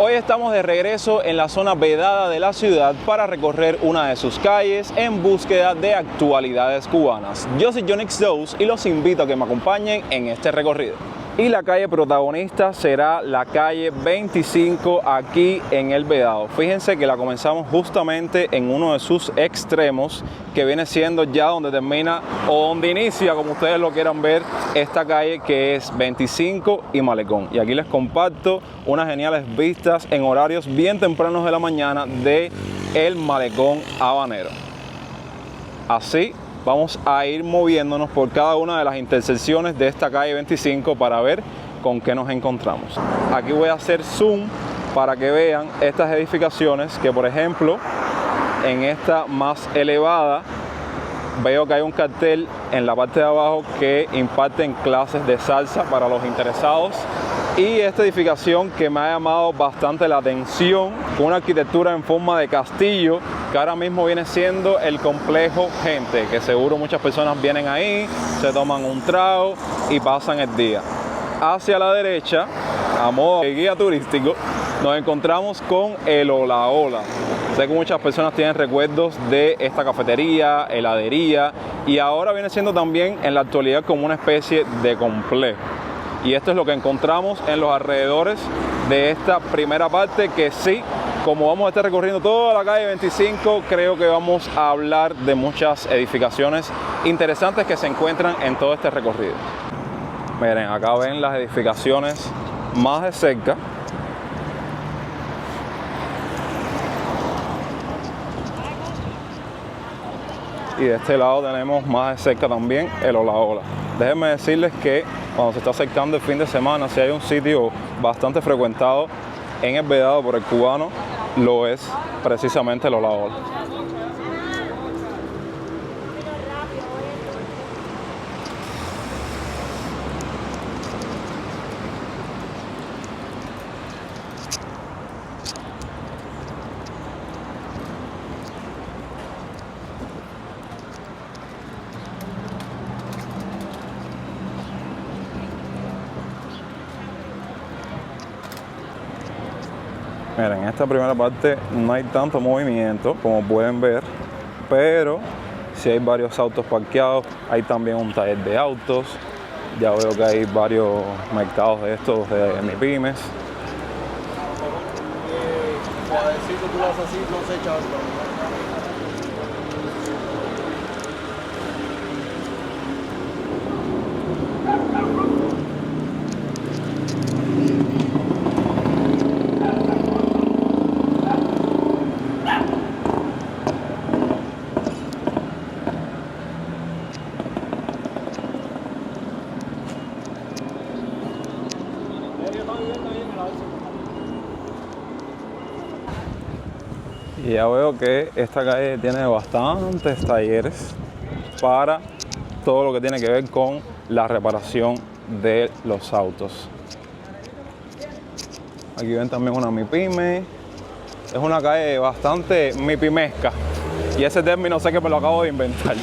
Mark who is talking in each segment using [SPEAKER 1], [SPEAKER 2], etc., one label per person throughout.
[SPEAKER 1] Hoy estamos de regreso en la zona vedada de la ciudad para recorrer una de sus calles en búsqueda de actualidades cubanas. Yo soy Jonix Dose y los invito a que me acompañen en este recorrido. Y la calle protagonista será la calle 25 aquí en El Vedado. Fíjense que la comenzamos justamente en uno de sus extremos, que viene siendo ya donde termina o donde inicia, como ustedes lo quieran ver, esta calle que es 25 y Malecón. Y aquí les comparto unas geniales vistas en horarios bien tempranos de la mañana de el Malecón Habanero. Así vamos a ir moviéndonos por cada una de las intersecciones de esta calle 25 para ver con qué nos encontramos. Aquí voy a hacer zoom para que vean estas edificaciones que, por ejemplo, en esta más elevada veo que hay un cartel en la parte de abajo que imparten clases de salsa para los interesados. Y esta edificación que me ha llamado bastante la atención, con una arquitectura en forma de castillo, que ahora mismo viene siendo el complejo Gente, que seguro muchas personas vienen ahí, se toman un trago y pasan el día. Hacia la derecha, a modo de guía turístico, nos encontramos con el Hola Hola. Sé que muchas personas tienen recuerdos de esta cafetería, heladería, y ahora viene siendo también en la actualidad como una especie de complejo. Y esto es lo que encontramos en los alrededores de esta primera parte, que sí, como vamos a estar recorriendo toda la calle 25, creo que vamos a hablar de muchas edificaciones interesantes que se encuentran en todo este recorrido. Miren, acá ven las edificaciones más de cerca. Y de este lado tenemos más de cerca también el Hola Hola. Déjenme decirles que cuando se está acercando el fin de semana, si hay un sitio bastante frecuentado en El Vedado por el cubano, lo es precisamente el Hola Hola. Miren, en esta primera parte no hay tanto movimiento como pueden ver, pero sí hay varios autos parqueados, hay también un taller de autos, ya veo que hay varios mercados de estos de MIPYMES. Y ya veo que esta calle tiene bastantes talleres para todo lo que tiene que ver con la reparación de los autos. Aquí ven también una MIPYME. Es una calle bastante mipimesca. Y ese término sé que me lo acabo de inventar.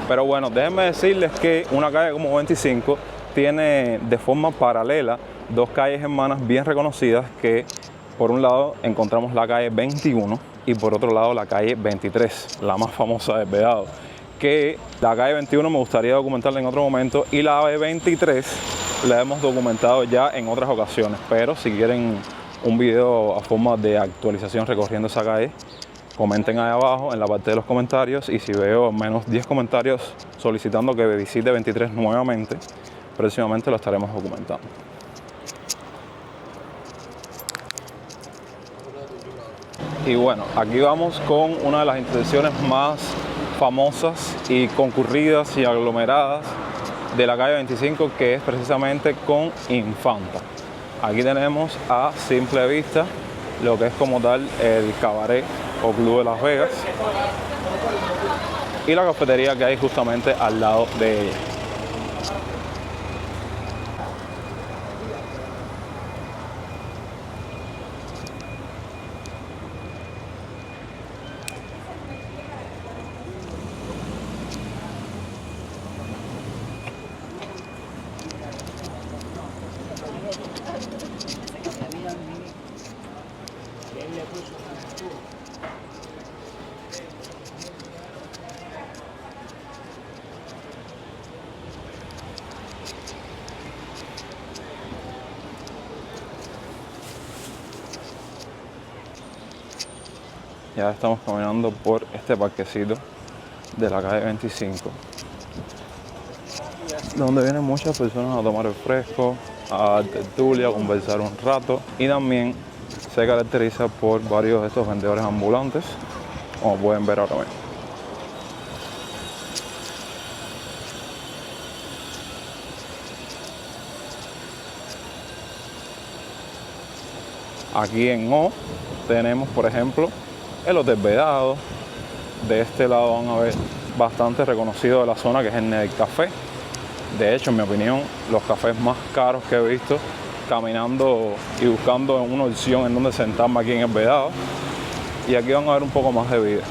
[SPEAKER 1] Pero bueno, déjenme decirles que una calle como 25 tiene de forma paralela dos calles hermanas bien reconocidas, que por un lado encontramos la calle 21 y por otro lado la calle 23, la más famosa del Vedado. Que la calle 21 me gustaría documentarla en otro momento, y la 23 la hemos documentado ya en otras ocasiones. Pero si quieren un video a forma de actualización recorriendo esa calle, comenten ahí abajo en la parte de los comentarios, y si veo al menos 10 comentarios solicitando que visite 23 nuevamente, próximamente lo estaremos documentando. Y bueno, aquí vamos con una de las intersecciones más famosas y concurridas y aglomeradas de la calle 25, que es precisamente con Infanta. Aquí tenemos a simple vista lo que es como tal el cabaret o club de Las Vegas y la cafetería que hay justamente al lado de ella. Ya estamos caminando por este parquecito de la calle 25, donde vienen muchas personas a tomar el fresco, a dar tertulia, a conversar un rato, y también se caracteriza por varios de estos vendedores ambulantes, como pueden ver ahora mismo. Aquí en O tenemos, por ejemplo, el Hotel Vedado. De este lado van a ver bastante reconocido de la zona, que es el Nedel Café. De hecho, en mi opinión, los cafés más caros que he visto caminando y buscando una opción en donde sentarme aquí en el Vedado. Y aquí van a ver un poco más de vida.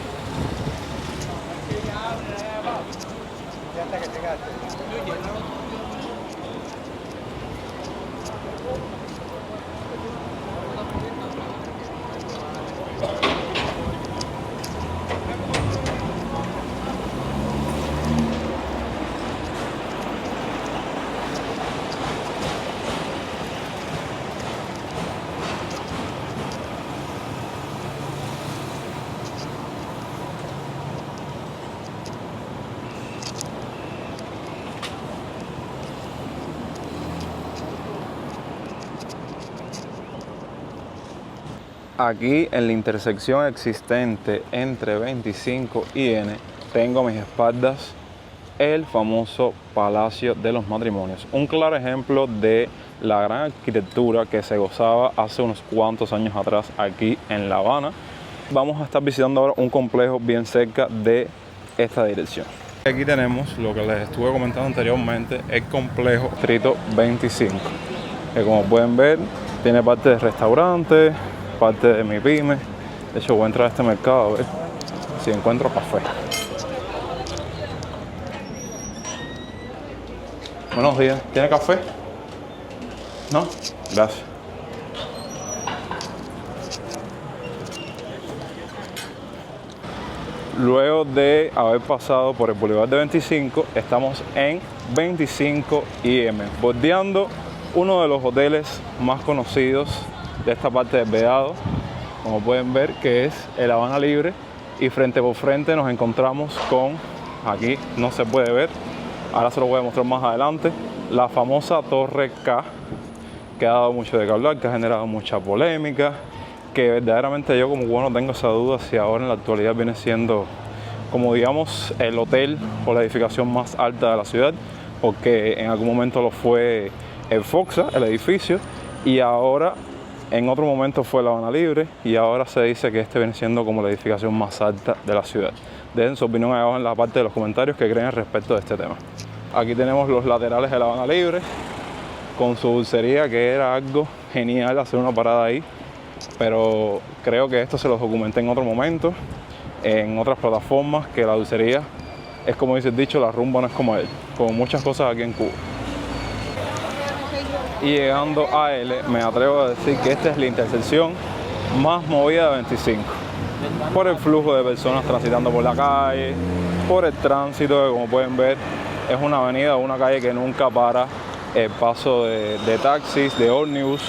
[SPEAKER 1] Aquí en la intersección existente entre 25 y N tengo a mis espaldas el famoso Palacio de los Matrimonios, un claro ejemplo de la gran arquitectura que se gozaba hace unos cuantos años atrás aquí en La Habana. Vamos a estar visitando ahora un complejo bien cerca de esta dirección. Aquí tenemos lo que les estuve comentando anteriormente, el complejo Distrito 25, que como pueden ver tiene parte de restaurantes, parte de mi pyme. De hecho, voy a entrar a este mercado a ver si encuentro café. Buenos días, ¿tiene café? ¿No? Gracias. Luego de haber pasado por el Boulevard de 25, estamos en 25 IM, bordeando uno de los hoteles más conocidos de esta parte del Vedado, como pueden ver, que es el Habana Libre, y frente por frente nos encontramos con, aquí no se puede ver, ahora se lo voy a mostrar más adelante, la famosa Torre K, que ha dado mucho de qué hablar, que ha generado mucha polémica, que verdaderamente yo como bueno tengo esa duda si ahora en la actualidad viene siendo como digamos el hotel o la edificación más alta de la ciudad, porque en algún momento lo fue el Foxa, el edificio, y ahora en otro momento fue la Habana Libre, y ahora se dice que este viene siendo como la edificación más alta de la ciudad. Dejen su opinión ahí abajo en la parte de los comentarios que creen respecto de este tema. Aquí tenemos los laterales de la Habana Libre, con su dulcería, que era algo genial hacer una parada ahí, pero creo que esto se los documenté en otro momento, en otras plataformas, que la dulcería es como dice el dicho, la rumba no es como él, como muchas cosas aquí en Cuba. Y llegando a L, me atrevo a decir que esta es la intersección más movida de 25, por el flujo de personas transitando por la calle, por el tránsito, que como pueden ver es una avenida o una calle que nunca para el paso de taxis, de ómnibus.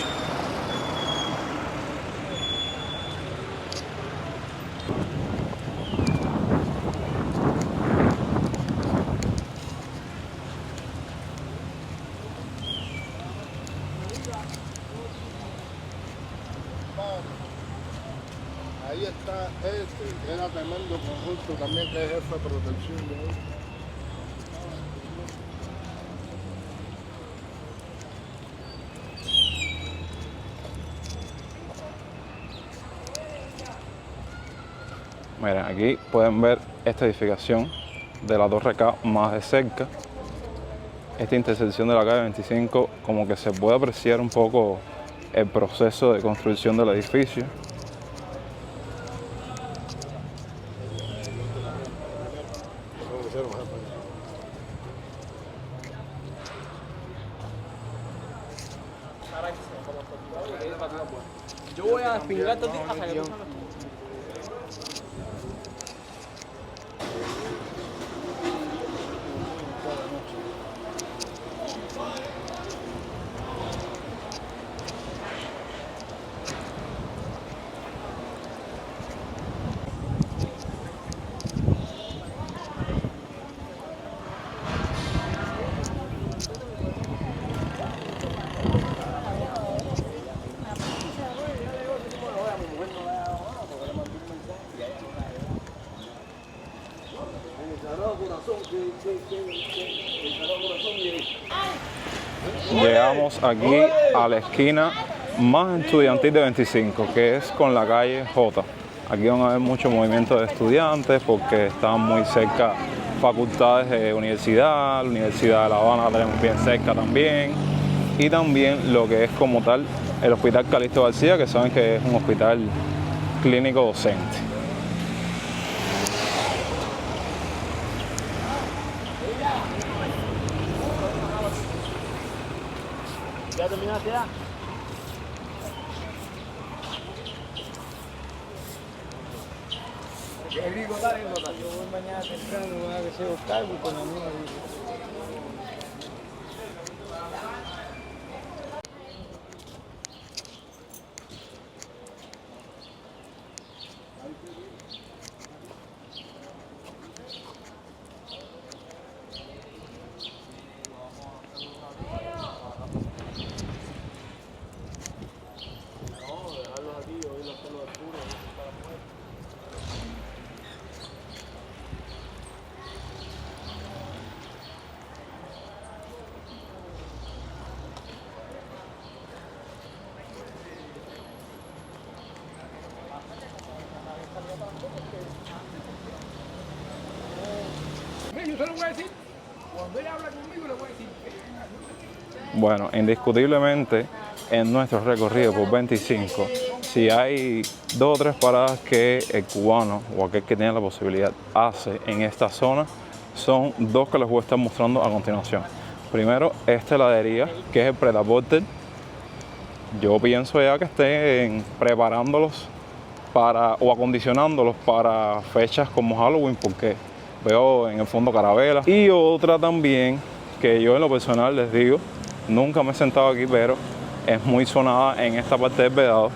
[SPEAKER 2] Ahí está que era tremendo conjunto también, que es jefe de protección de él.
[SPEAKER 1] Miren, aquí pueden ver esta edificación de la Torre K más de cerca. Esta intersección de la calle 25, como que se puede apreciar un poco el proceso de construcción del edificio.
[SPEAKER 3] Yo voy a pingato hasta que tú sabes.
[SPEAKER 1] Llegamos aquí a la esquina más estudiantil de 25, que es con la calle J. Aquí van a haber mucho movimiento de estudiantes porque están muy cerca facultades de universidad, la Universidad de La Habana la tenemos bien cerca también, y también lo que es como tal el Hospital Calixto García, que saben que es un hospital clínico docente.
[SPEAKER 3] ¿Ya terminaste ya? Yo voy mañana temprano, voy a ver si os cargo con la mía. Yo se lo voy a decir, cuando ella habla conmigo le voy a decir.
[SPEAKER 1] Bueno, indiscutiblemente en nuestro recorrido por 25, si hay 2 o 3 paradas que el cubano o aquel que tiene la posibilidad hace en esta zona, son 2 que les voy a estar mostrando a continuación. Primero, esta heladería, que es el Pret-a-Porter. Yo pienso ya que estén preparándolos o acondicionándolos para fechas como Halloween, porque veo en el fondo carabelas. Y otra también, que yo en lo personal les digo, nunca me he sentado aquí, pero es muy sonada en esta parte del Vedado,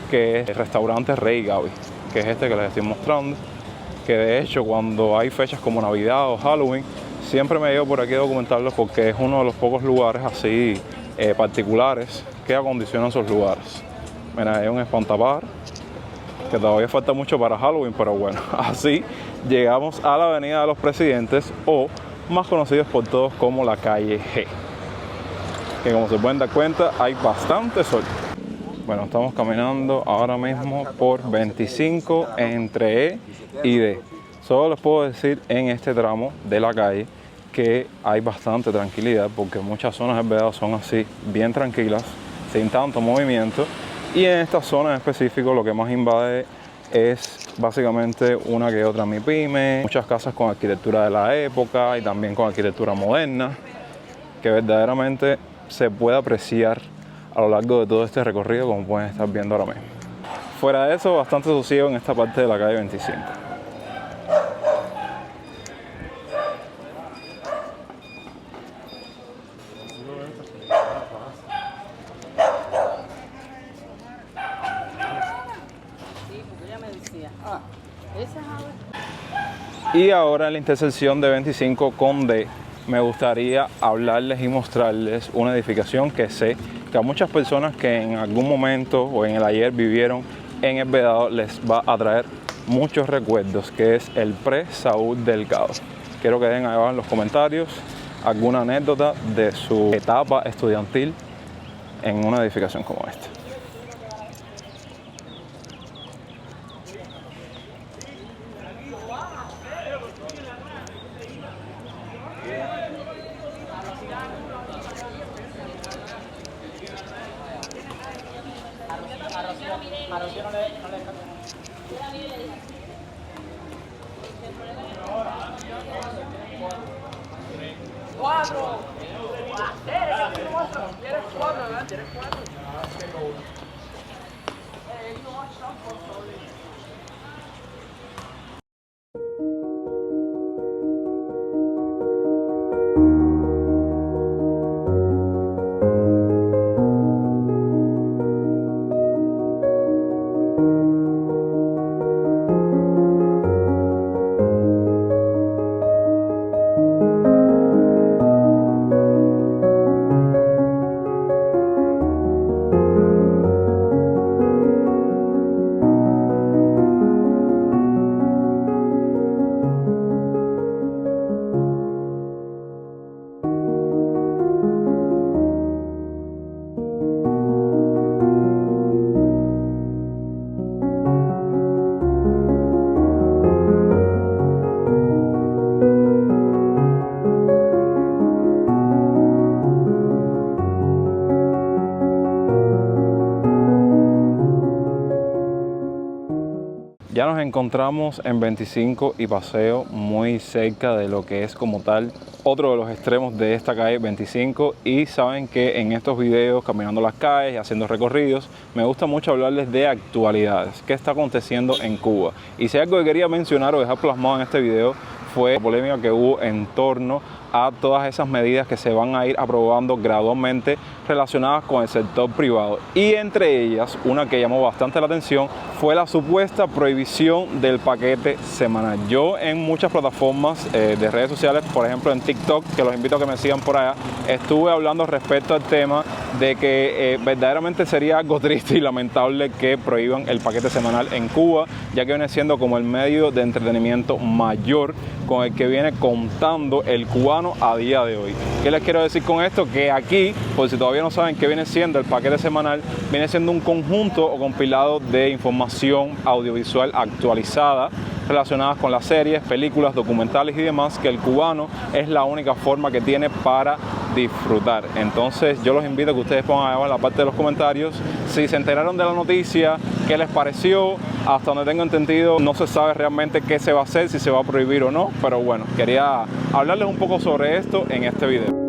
[SPEAKER 1] que es el restaurante Rey Gaby, que es este que les estoy mostrando, que de hecho cuando hay fechas como Navidad o Halloween, siempre me llevo por aquí a documentarlos porque es uno de los pocos lugares así particulares que acondicionan sus lugares. Mira, hay un espantapájaros, que todavía falta mucho para Halloween, pero bueno, así llegamos a la Avenida de los Presidentes, o más conocidos por todos como la calle G, que como se pueden dar cuenta hay bastante sol. Bueno, estamos caminando ahora mismo por 25 entre E y D. Solo les puedo decir en este tramo de la calle que hay bastante tranquilidad, porque muchas zonas del Vedado son así, bien tranquilas, sin tanto movimiento. Y en esta zona en específico lo que más invade es básicamente una que otra MIPYME, muchas casas con arquitectura de la época y también con arquitectura moderna, que verdaderamente se puede apreciar a lo largo de todo este recorrido, como pueden estar viendo ahora mismo. Fuera de eso, bastante sosiego en esta parte de la calle 25. Y ahora en la intersección de 25 con D, me gustaría hablarles y mostrarles una edificación que sé que a muchas personas que en algún momento o en el ayer vivieron en el Vedado les va a traer muchos recuerdos, que es el Pre-Saúl Delgado. Quiero que dejen ahí abajo en los comentarios alguna anécdota de su etapa estudiantil en una edificación como esta. Ya nos encontramos en 25 y Paseo, muy cerca de lo que es como tal otro de los extremos de esta calle 25, y saben que en estos videos, caminando las calles y haciendo recorridos, me gusta mucho hablarles de actualidades, qué está aconteciendo en Cuba. Y si hay algo que quería mencionar o dejar plasmado en este video fue la polémica que hubo en torno a todas esas medidas que se van a ir aprobando gradualmente relacionadas con el sector privado, y entre ellas una que llamó bastante la atención fue la supuesta prohibición del paquete semanal. Yo en muchas plataformas de redes sociales, por ejemplo en TikTok, que los invito a que me sigan por allá, estuve hablando respecto al tema de que verdaderamente sería algo triste y lamentable que prohíban el paquete semanal en Cuba, ya que viene siendo como el medio de entretenimiento mayor con el que viene contando el cubano a día de hoy. ¿Qué les quiero decir con esto? Que aquí, por si todavía no saben qué viene siendo el paquete semanal, viene siendo un conjunto o compilado de información audiovisual actualizada relacionadas con las series, películas, documentales y demás, que el cubano es la única forma que tiene para disfrutar. Entonces yo los invito a que ustedes pongan abajo en la parte de los comentarios si se enteraron de la noticia, qué les pareció. Hasta donde tengo entendido no se sabe realmente qué se va a hacer, si se va a prohibir o no, pero bueno, quería hablarles un poco sobre esto en este video.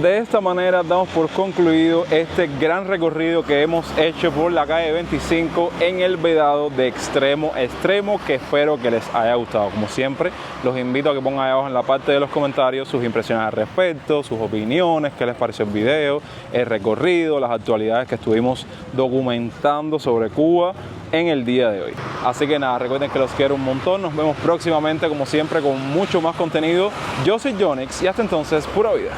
[SPEAKER 1] De esta manera damos por concluido este gran recorrido que hemos hecho por la calle 25 en el Vedado de extremo a extremo, que espero que les haya gustado. Como siempre, los invito a que pongan ahí abajo en la parte de los comentarios sus impresiones al respecto, sus opiniones, qué les pareció el video, el recorrido, las actualidades que estuvimos documentando sobre Cuba en el día de hoy. Así que nada, recuerden que los quiero un montón. Nos vemos próximamente, como siempre, con mucho más contenido. Yo soy Jonix y hasta entonces, pura vida.